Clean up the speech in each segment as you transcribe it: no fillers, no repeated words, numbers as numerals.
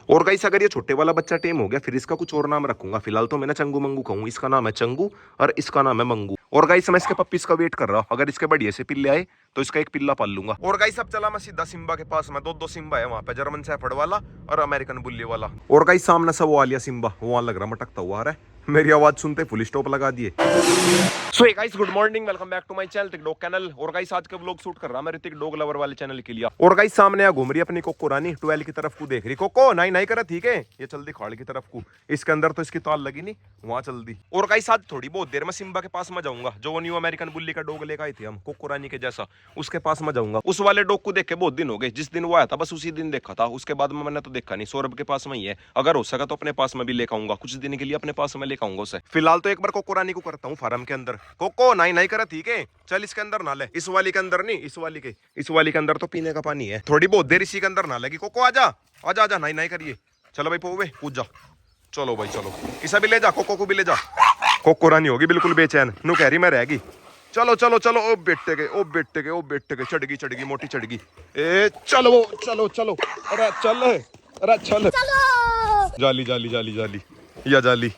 और गाइस अगर ये छोटे वाला बच्चा टेम हो गया फिर इसका कुछ और नाम रखूंगा। फिलहाल तो मैं ना चंगू मंगू कहूँ। इसका नाम है चंगू और इसका नाम है मंगू। और गाइस मैं इसके पप्पीज का वेट कर रहा हूँ। अगर इसके बढ़िया से पिल्ले आए तो इसका एक पिल्ला पाल लूंगा। और गाइस अब चला मैं सीधा सिम्बा के पास में। दो सिम्बा है वहां पे, जर्मन शेफर्ड वाला और अमेरिकन बुल्ली वाला। और गाइस सामने से वो आ लिया सिम्बा, वो वहां लग रहा मटकता हुआ आ रहा है। मेरी आवाज सुनते फुल स्टॉप लगा दिए। So hey guys good morning, welcome back to my channel tick dog channel. और गाइस आज का व्लॉग शूट कर रहा मैं ऋतिक डॉग लवर वाले चैनल के लिए। और गाइस सामने आ घूम रही अपनी कोको रानी, 12 की तरफ को देख रही। कोको नहीं नहीं कर ठीक है, ये चल दी खाड़ की तरफ को। इसके अंदर तो इसकी ताल लगी नहीं, वहां चल दी। और गाइस आज थोड़ी बहुत देर में सिम्बा के पास में जाऊंगा, जो वो न्यू अमेरिकन बुल्ली का डॉग लेकर आए थे हम, कोको रानी के जैसा। उसके पास में जाऊंगा। उस वाले डॉग को देख के बहुत दिन हो गए। जिस दिन वो आया था बस उसी दिन देखा था, उसके बाद में मैंने तो देखा नहीं। सौरभ के पास में ही है, अगर हो सका तो अपने पास में भी लेकर आऊंगा, कुछ दिन के लिए अपने पास में लेकर आऊंगा उसे। फिलहाल तो एक बार कोको रानी को करता हूँ फार्म के अंदर। कोको नहीं नहीं करा ठीक है, चल इसके अंदर ना ले। इस वाली के अंदर नहीं, इस वाली के अंदर तो पीने का पानी है। थोड़ी बहुत देर इसी के अंदर ना लगी। कोको आजा आजा आजा, नहीं नहीं करिए। चलो भाई पोवे कूद जा। चलो भाई चलो, इसे भी ले जा, कोको को भी ले जा। कोको रानी होगी बिल्कुल बेचैन, नु कह रही मैं रहेगी। चलो चलो चलो, ओ बेटे के ओ बेटे के ओ बेटे के, चढ़गी मोटी चढ़गी। ए चलो चलो चलो, अरे चल अरे चल। जाली जाली जाली जाली या जाली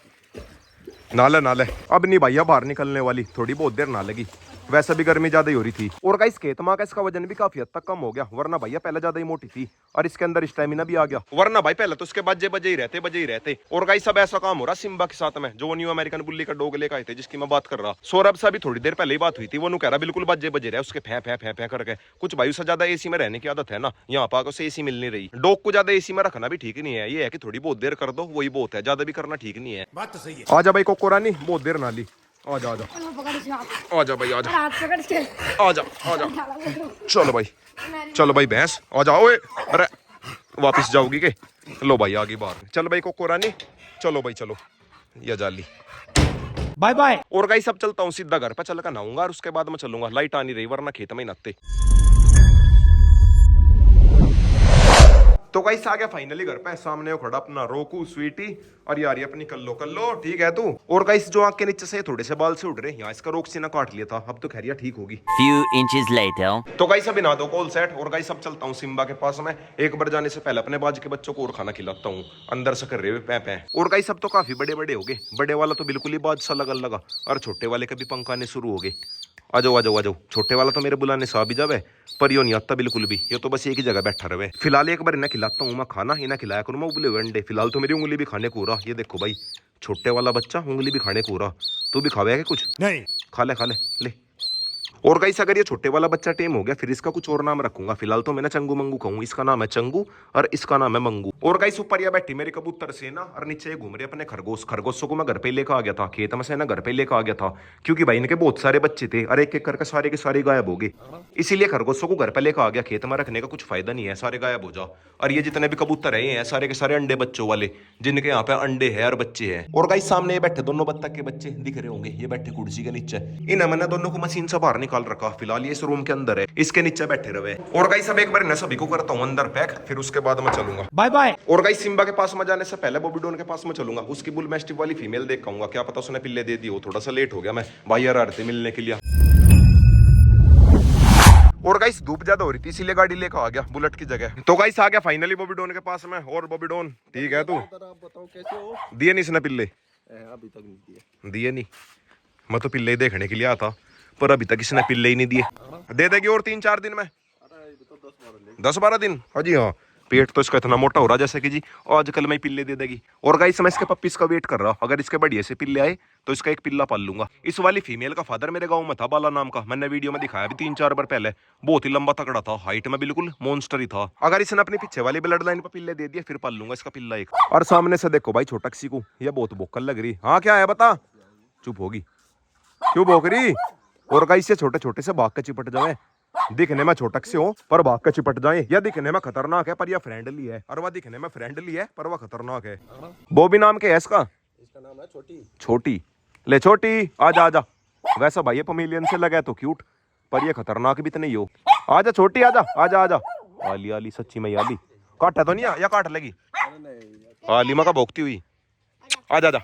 नाले अब नहीं भैया बाहर निकलने वाली, थोड़ी बहुत देर ना लगी। वैसे भी गर्मी ज्यादा ही हो रही थी। और गाइस खेत माँ का इसका वजन भी काफी हद तक कम हो गया, वरना भैया पहले ज्यादा ही मोटी थी। और इसके अंदर स्टेमिना भी आ गया, वरना भाई पहले तो उसके बजे बजे ही रहते। और गाइस सब ऐसा काम हो रहा सिम्बा के साथ में, जो न्यू अमेरिकन बुल्ली का डॉग लेकर आए थे, जिसकी मैं बात कर रहा। सौरभ से भी थोड़ी देर पहले ही बात हुई थी, वो कह रहा बिल्कुल बजे रहे उसके फै फै फै फै करके। कुछ भाई उससे ज्यादा एसी में रहने की आदत है ना, यहाँ पर उसे एसी मिल नहीं रही। डॉग को ज्यादा एसी में रखना भी ठीक नहीं है, ये है कि थोड़ी बहुत देर कर दो वही बहुत है, ज्यादा भी करना ठीक नहीं है। बात तो सही है। आजा भाई कोको रानी, बहुत देर ना ली। आजा आजा आजा भाई आजा आजा आजा। चलो भाई चलो भाई भैंस आ जाओ। अरे वापिस जाओगी के? लो भाई आगे बाहर। चल भाई कोको रानी, चलो भाई चलो। या जाली बाय बाय। और गाइस सब चलता हूँ सीधा घर पे, चल कर नहाऊंगा और उसके बाद मैं चलूंगा। लाइट आनी रही वरना खेत में ही नहाते। तो गाइस आ गया फाइनली घर पे। सामने खड़ा अपना रोकू स्वीटी और यार ये अपनी कल्लो ठीक है तू। और गाइस जो आंख के नीचे से थोड़े से बाल से उड़ रहे, यहाँ इसका रोक सीना काट लिया था, अब तो खैरिया ठीक होगी। Few inches later. तो गाइस अभी ना दो कॉल सेट। और गाइस अब चलता हूँ सिम्बा के पास में। एक बार जाने से पहले अपने बाज के बच्चों को और खाना खिलाता हूँ, अंदर से कर रहे हुए पै। और गाइस अब तो काफी बड़े हो गए। बड़े वाला तो बिल्कुल ही बाज सा लगा और छोटे वाले के भी पंख आने शुरू हो गए। आ जाओ। छोटे वाला तो मेरे बुलाने से आ भी जावे, पर यो नहीं आता बिल्कुल भी। ये तो बस एक ही जगह बैठा रहे। फिलहाल एक बार इन्हें खिलाता हूँ मैं खाना, इन्हें खिलाया करूँ मैं उबले हुए अंडे। फिलहाल तो मेरी उंगली भी खाने को रहा। ये देखो भाई छोटे वाला बच्चा उंगली भी खाने को रहा। तू भी खावेगा कुछ? नहीं, खा ले। और गाइस अगर ये छोटे वाला बच्चा टेम हो गया फिर इसका कुछ और नाम रखूंगा। फिलहाल तो मैं ना चंगू मंगू कहूँ। इसका नाम है चंगू और इसका नाम है मंगू। और गाइस ऊपर ये बैठी मेरी कबूतर सेना और नीचे घूम रहे अपने खरगोशों को मैं घर पे लेकर आ गया था, खेत में से ना घर पे लेकर आ गया था, क्योंकि भाई इनके बहुत सारे बच्चे थे और एक करके सारे के सारे गायब हो गए। इसीलिए खरगोशों को घर पे लेकर आ गया। खेत में रखने का कुछ फायदा नहीं है, सारे गायब हो जाओ। और ये जितने भी कबूतर है सारे के सारे अंडे बच्चों वाले, जिनके यहाँ पे अंडे है और बच्चे हैं। और गाइस सामने ये बैठे दोनों बत्तख के बच्चे दिख रहे होंगे, ये बैठे कुर्सी के नीचे। इन्हें मैंने दोनों को मशीन से बाहर निकाल रखा। फिलहाल इस रूम के अंदर है, इसके नीचे बैठे रहे। और गाइस अब एक बार मैं सभी को करता हूँ अंदर पैक, फिर उसके बाद मैं चलूंगा। Bye bye. और गाइस सिम्बा के पास में जाने से पहले बॉबीडोन के पास में चलूंगा। उसकी बुल मैस्टिफ वाली फीमेल देख आऊंगा, क्या पता उसने पिल्ले दे दी हो। थोड़ा सा लेट हो गया मैं, भाई यार मिलने के लिए। और गाइस धूप ज्यादा हो रही थी इसीलिए गाड़ी लेकर आ गया बुलेट की जगह। तो गाइस आ गया फाइनली बॉबीडोन के पास में। और बॉबीडोन ठीक है तू? बताओ कैसे हो? दिए नहीं इसने पिल्ले? अभी तक नहीं दिए नहीं। मैं तो पिल्ले ही देखने के लिए आया था, पर अभी तक इसने पिल्ले ही नहीं दिए। दे देगी और 3-4 दिन में? 10-12 दिन। हाँ जी हाँ, पेट तो इसका इतना मोटा हो रहा जैसे कि जी आजकल मैं पिल्ले दे देगी। और गाइस मैं इसके पप्पीज का वेट कर रहा हूँ, अगर इसके बढ़िया से पिल्ले आए तो इसका एक पिल्ला पाल लूंगा। इस वाली फीमेल का फादर मेरे गांव में था, बाला नाम का। मैंने वीडियो में दिखाया भी 3-4 बार पहले। बहुत ही लंबा तगड़ा था, हाइट में बिल्कुल मॉन्स्टर ही था। अगर इसने अपने पीछे वाली ब्लड लाइन पर पिल्ले दे दिए फिर पाल लूंगा इसका पिल्ला एक। और सामने से देखो भाई छोटा किसी को, ये बहुत भोकल लग रही। हाँ क्या है बता? चुप होगी, क्यों भोक रही? और गाइस ये छोटे छोटे से भाग के चिपट जाए। दिखने में छोटक से हो पर भाग के चिपट जाए। यह दिखने में खतरनाक है पर यह फ्रेंडली है, और वह दिखने में फ्रेंडली है पर वह खतरनाक है। बॉबी नाम के है इसका? इसका नाम है छोटी। ले छोटी आजा आजा। वैसा भाई ये पमेलियन से लगा तो क्यूट, पर ये खतरनाक भी तो नहीं हो। आजा छोटी आजा आजा आजा। आली आली सच्ची में आली काटा तो नहीं या काट लगी? आली माँ का भोगती हुई। आजा आजा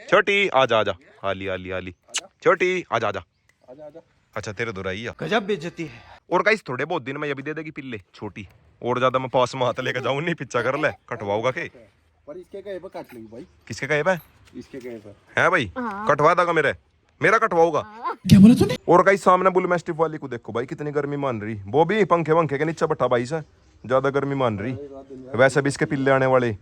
छोटी आजा आजा। आली आली आली छोटी आजा आजा। अच्छा तेरे दो रही है। गजब बेइज्जती है। और गाइस थोड़े बहुत दिन में ये भी दे देगी पिल्ले छोटी, और ज्यादा मैं पास में हाथ लेकर जाऊं नहीं, पिच्चा कर ले कटवाऊंगा के। पर इसके कहे पर काट लेगी भाई। किसके कहे पे इसके कहे पर है भाई? कटवा देगा मेरा कटवाऊगा। क्या बोला तूने? और गाइस सामने बुल मैस्टिफ वाली को देखो भाई, कितनी गर्मी मान रही। वो भी पंखे वंखे के नीचे बैठा भाई से, ज्यादा गर्मी मान रही। वैसे भी इसके पिल्ले आने वाले,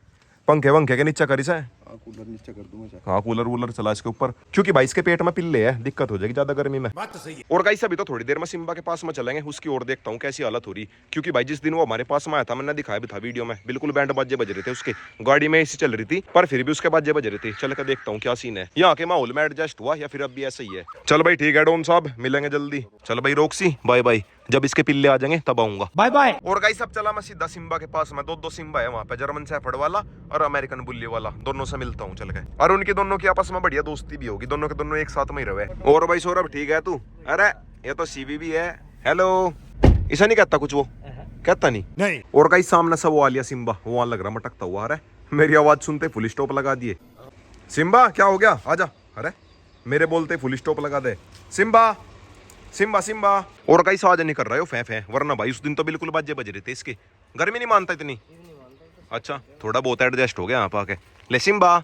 पंखे वंखे के नीचे करी से। कूलर नीचे कर दूंगा। हाँ कूलर वूलर चला इसके ऊपर, क्योंकि भाई इसके पेट में पिल्ले है, दिक्कत हो जाएगी ज्यादा गर्मी में। बात तो सही है। और गाइस अभी तो थोड़ी देर में सिम्बा के पास में चलेंगे, उसकी ओर देखता हूँ कैसी हालत हो रही। क्योंकि भाई जिस दिन वो हमारे पास में आया था, मैंने दिखाया भी था वीडियो में, बिल्कुल बैंड बाजे बज रहे थे उसके, गाड़ी में एसी चल रही थी पर फिर भी उसके बाजे बज रहे थे। चल कर देखता हूँ क्या सीन है, यहाँ के माहौल में एडजस्ट हुआ या फिर अब भी ऐसा ही है। चल भाई ठीक है डोन साहब, मिलेंगे जल्दी। चल भाई रोक्सी बाय बाय, जब इसके पिल्ले आ जाएंगे तब आऊंगा। Bye bye. और गाइस अब चला मैं सीधा सिम्बा के पास में, दो सिम्बा है वहाँ पे, जर्मन शेफर्ड वाला और अमेरिकन बुल्ली वाला, दोनों से मिलता हूँ चल के। और उनकी दोनों की आपस में बढ़िया दोस्ती भी होगी, दोनों के दोनों एक साथ में ही रहे। और भाई सौरभ ठीक है तू? अरे ये तो सीवी भी है। हेलो, ऐसा नहीं कहता कुछ वो? कहता नहीं। और गाइस सामने से वो आ लिया सिम्बा, वो वहां लग रहा मटकता हुआ। अरे मेरी आवाज सुनते फुल स्टॉप लगा दिए। सिम्बा क्या हो गया, आजा। अरे मेरे बोलते फुल स्टॉप लगा दे। Simba Simba Simba. और गाइस आज नहीं कर रहा है फै, वरना भाई उस दिन तो बिल्कुल बाजे बज रहे थे इसके। गर्मी नहीं मानता इतनी? अच्छा थोड़ा बहुत एडजस्ट हो गया यहाँ पे आके। ले सिम्बा,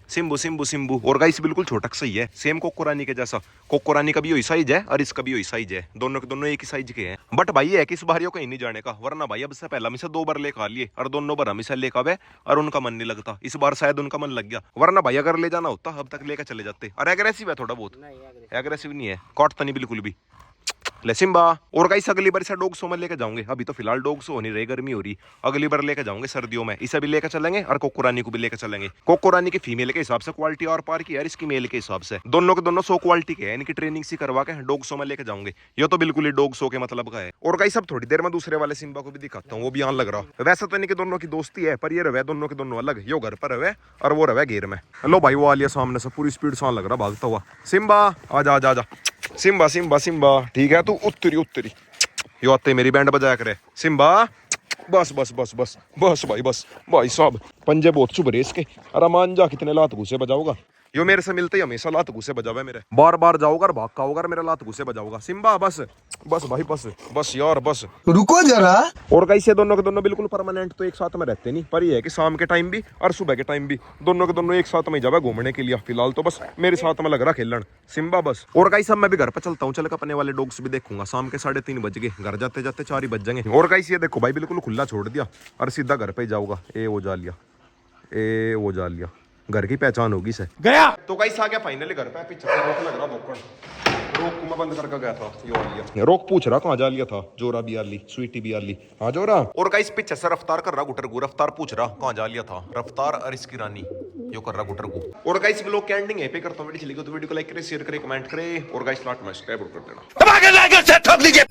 सिम्बू सिम्बू सिम्बू। और गाइस बिल्कुल छोटा सही है, सेम कोको रानी के जैसा। कोको रानी का भी वही साइज है और इसका भी वही साइज है, दोनों के दोनों एक ही साइज के हैं। बट भाई ये है कि इस बार यो कहीं नहीं जाने का, वरना भाई अब से पहला मिसा 2 बार लेकर आ लिए और दोनों बार हमेशा लेकर आवे और उनका मन नहीं लगता। इस बार शायद उनका मन लग गया, वरना भाई अगर ले जाना होता अब तक लेकर चले जाते। और एग्रेसिव है थोड़ा बहुत, एग्रेसिव नहीं है, काटता नहीं बिल्कुल भी। ले सिम्बा। और गाइस अगली बार इसे डॉग शो में लेके जाऊंगे, अभी तो फिलहाल डॉग शो नहीं रही, गर्मी हो रही। अगली बार लेके जाऊंगे सर्दियों में, इसे भी लेकर चलेंगे और कोको रानी को भी लेकर चलेंगे। कोको रानी की फीमेल के हिसाब से क्वालिटी और पार की है, इसकी मेल के हिसाब से दोनों के दोनों 100 क्वालिटी के हैं। इनकी ट्रेनिंग सी करवा के डॉग शो में लेके जाऊंगे, ये तो बिल्कुल ही डॉग शो के मतलब का है। और गाइस अब थोड़ी देर में दूसरे वाले सिम्बा को भी दिखाता हूँ, वो भी यहाँ लग रहा। वैसे तो इनके दोनों की दोस्ती है, पर ये रहे दोनों के दोनों अलग, यो घर पर रहे और वो रहे घेर में। हेलो भाई वो आ लिया सामने से, पूरी स्पीड से लग रहा भागता हुआ। सिम्बा आजा आजा आजा। सिम्बा सिम्बा सिम्बा ठीक है तू उत्तरी यो आते मेरी बैंड बजाया करे। सिम्बा बस बस बस बस बस भाई साहब पंजे बहुत चुभ रहे इसके। अरे मान जा, कितने लात घुसे बजाओगा यो मेरे से मिलते ही हमेशा लात घुसे बजावे मेरे, बार बार जाओगा और भाग का होगा मेरा लात घुसे बजाओगा। सिम्बा बस बस भाई बस यार बस रुको जरा। और कैसे दोनों के दोनों बिल्कुल परमानेंट तो एक साथ में रहते नहीं, पर ये है कि शाम के टाइम भी और सुबह के टाइम भी दोनों के दोनों एक साथ में जावे घूमने के लिए। फिलहाल तो बस मेरे साथ में लग रहा खेलन सिम्बा बस। और गाइस अब मैं भी घर पे चलता हूँ, चल अपने वाले डॉग्स भी देखूंगा। शाम के 3:30 बज गए, घर जाते जाते 4 ही बज जाएंगे। और गाइस ये देखो भाई बिल्कुल खुला छोड़ दिया और सीधा घर पे ही जाऊंगा। ए वो जा लिया, घर की पहचान होगी से गया। तो गाइस आ गया फाइनली घर पे, पीछे से रोक लग रहा भोकड़, रोक को मैं बंद करके गया था। यो आ लिया, रोक पूछ रहा कहाँ जा लिया था, जोरा भी आ ली, स्वीटी भी आ ली। हाँ जोरा। और गाइस पीछे से रफ्तार कर रहा गुटरगू, रफ्तार पूछ रहा कहाँ जा लिया था, रफ्तार और इसकी रानी यो कर रहा गुटरगू। और गाइस ब्लॉग के एंडिंग यहीं पे करता हूँ, वीडियो चली गई तो वीडियो को लाइक करे, शेयर करे, कमेंट करे और गाइस लास्ट में सब्सक्राइब कर देना।